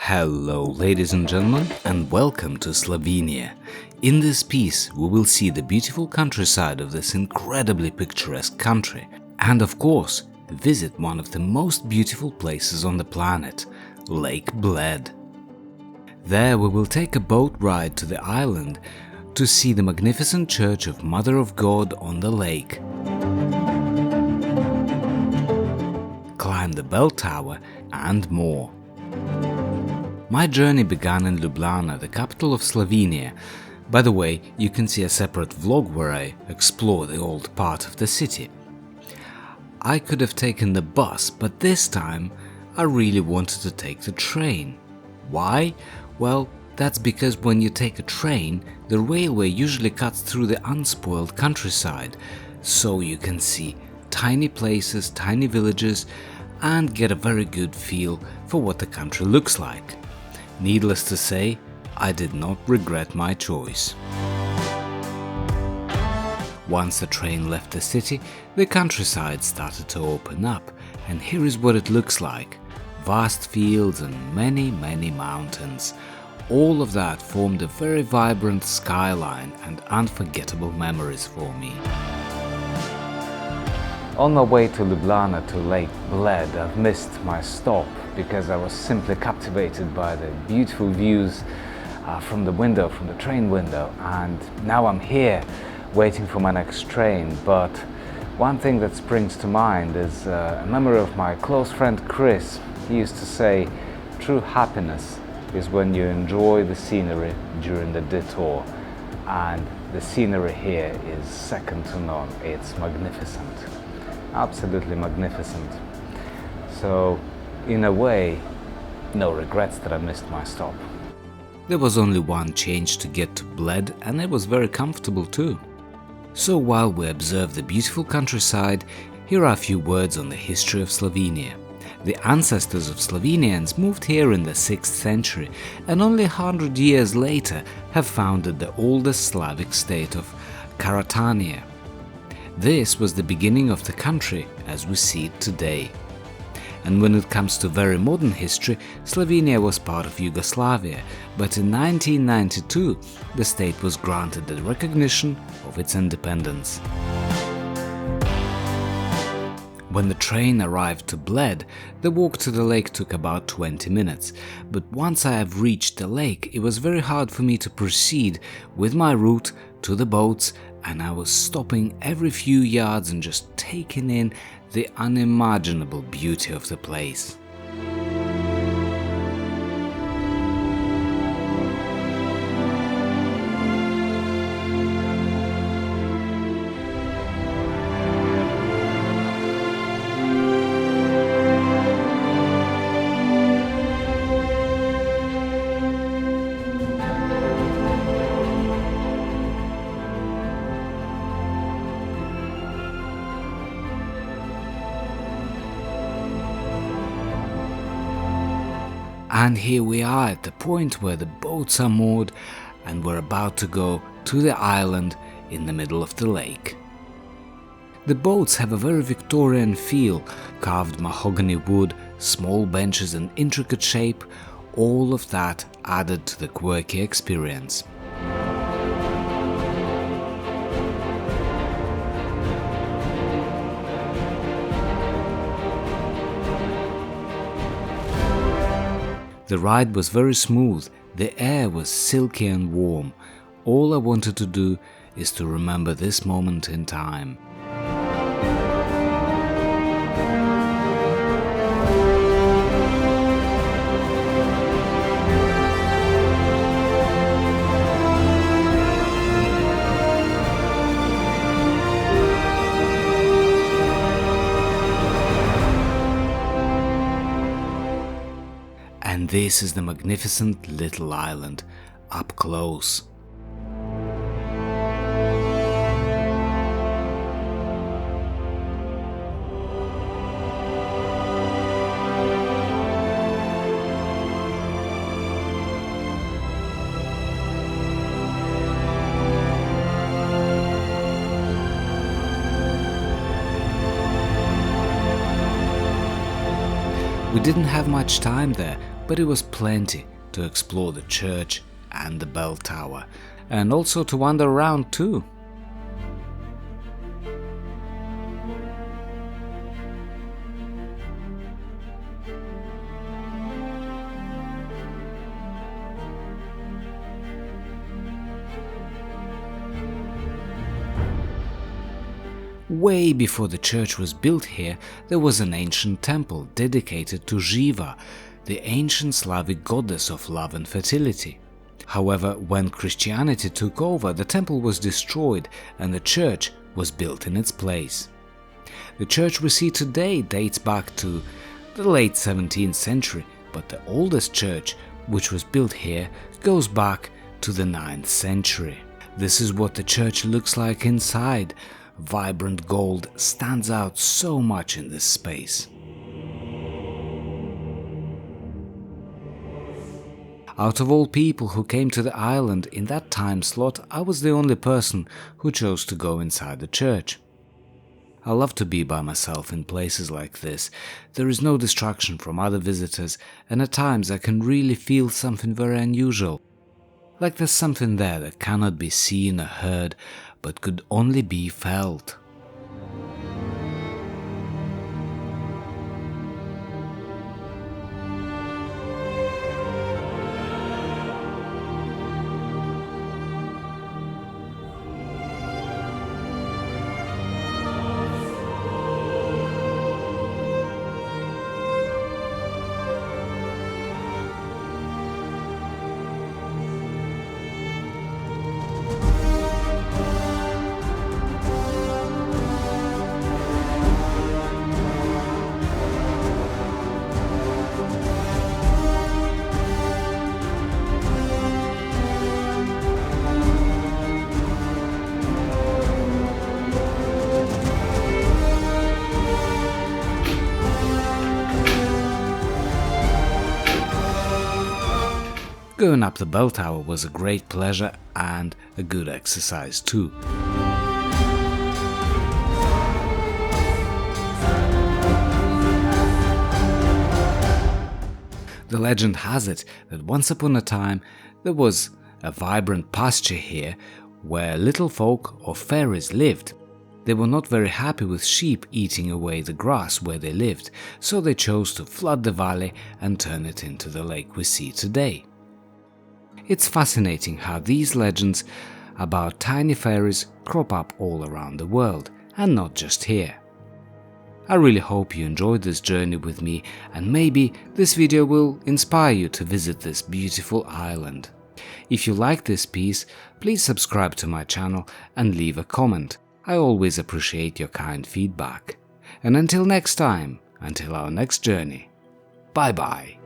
Hello ladies and gentlemen, and welcome to Slovenia. In this piece we will see the beautiful countryside of this incredibly picturesque country and of course visit one of the most beautiful places on the planet, Lake Bled. There we will take a boat ride to the island to see the magnificent church of Mother of God on the lake, climb the bell tower and more. My journey began in Ljubljana, the capital of Slovenia. By the way, you can see a separate vlog where I explore the old part of the city. I could have taken the bus, but this time I really wanted to take the train. Why? Well, that's because when you take a train, the railway usually cuts through the unspoiled countryside, so you can see tiny places, tiny villages, and get a very good feel for what the country looks like. Needless to say, I did not regret my choice. Once the train left the city, the countryside started to open up, and here is what it looks like. Vast fields and many mountains. All of that formed a very vibrant skyline and unforgettable memories for me. On my way to Ljubljana to Lake Bled, I've missed my stop because I was simply captivated by the beautiful views from the train window, and now I'm here waiting for my next train. But one thing that springs to mind is a memory of my close friend Chris. He used to say, true happiness is when you enjoy the scenery during the detour, and the scenery here is second to none. It's magnificent. Absolutely magnificent. So, in a way, no regrets that I missed my stop. There was only one change to get to Bled, and it was very comfortable too. So while we observe the beautiful countryside, here are a few words on the history of Slovenia. The ancestors of Slovenians moved here in the 6th century, and only 100 years later have founded the oldest Slavic state of Karatania. This was the beginning of the country as we see it today. And when it comes to very modern history, Slovenia was part of Yugoslavia, but in 1992 the state was granted the recognition of its independence. When the train arrived to Bled, the walk to the lake took about 20 minutes, but once I have reached the lake, it was very hard for me to proceed with my route to the boats, and I was stopping every few yards and just taking in the unimaginable beauty of the place. And here we are at the point where the boats are moored and we're about to go to the island in the middle of the lake. The boats have a very Victorian feel, carved mahogany wood, small benches and intricate shape, all of that added to the quirky experience. The ride was very smooth, the air was silky and warm. All I wanted to do is to remember this moment in time. And this is the magnificent little island, up close. We didn't have much time there. but it was plenty to explore the church and the bell tower, and also to wander around too. Way before the church was built here, there was an ancient temple dedicated to Shiva, the ancient Slavic goddess of love and fertility. However, when Christianity took over, the temple was destroyed and the church was built in its place. The church we see today dates back to the late 17th century, but the oldest church, which was built here, goes back to the 9th century. This is what the church looks like inside. Vibrant gold stands out so much in this space. Out of all people who came to the island in that time slot, I was the only person who chose to go inside the church. I love to be by myself in places like this. There is no distraction from other visitors, and at times I can really feel something very unusual. Like there's something there that cannot be seen or heard, but could only be felt. Going up the bell tower was a great pleasure and a good exercise too. The legend has it that once upon a time there was a vibrant pasture here where little folk or fairies lived. They were not very happy with sheep eating away the grass where they lived, so they chose to flood the valley and turn it into the lake we see today. It's fascinating how these legends about tiny fairies crop up all around the world, and not just here. I really hope you enjoyed this journey with me, and maybe this video will inspire you to visit this beautiful island. If you like this piece, please subscribe to my channel and leave a comment. I always appreciate your kind feedback. And until next time, until our next journey, bye bye.